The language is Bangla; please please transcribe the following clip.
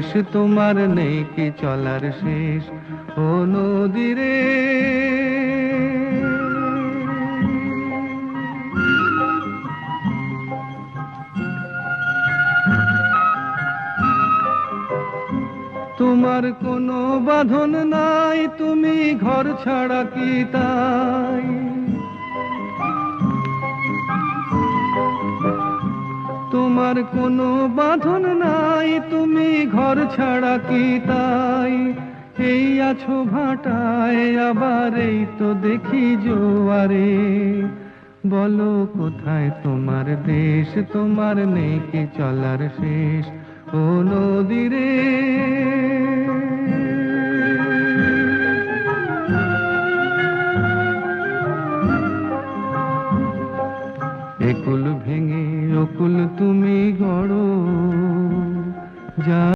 দেশ তোমার নেই কি চলার শেষ ও নদী রে। তোমার কোনো বাঁধন নাই, তুমি ঘর ছাড়া কি তাই? তোমার কোনো বাঁধন নাই, তুমি ঘর ছাড়া কি তাই? এই আছো ভাটায়, আবার এই তো দেখি জোয়ারে। বলো কোথায় তোমার দেশ, তোমার নেই কি চলার শেষ ও নদী রে।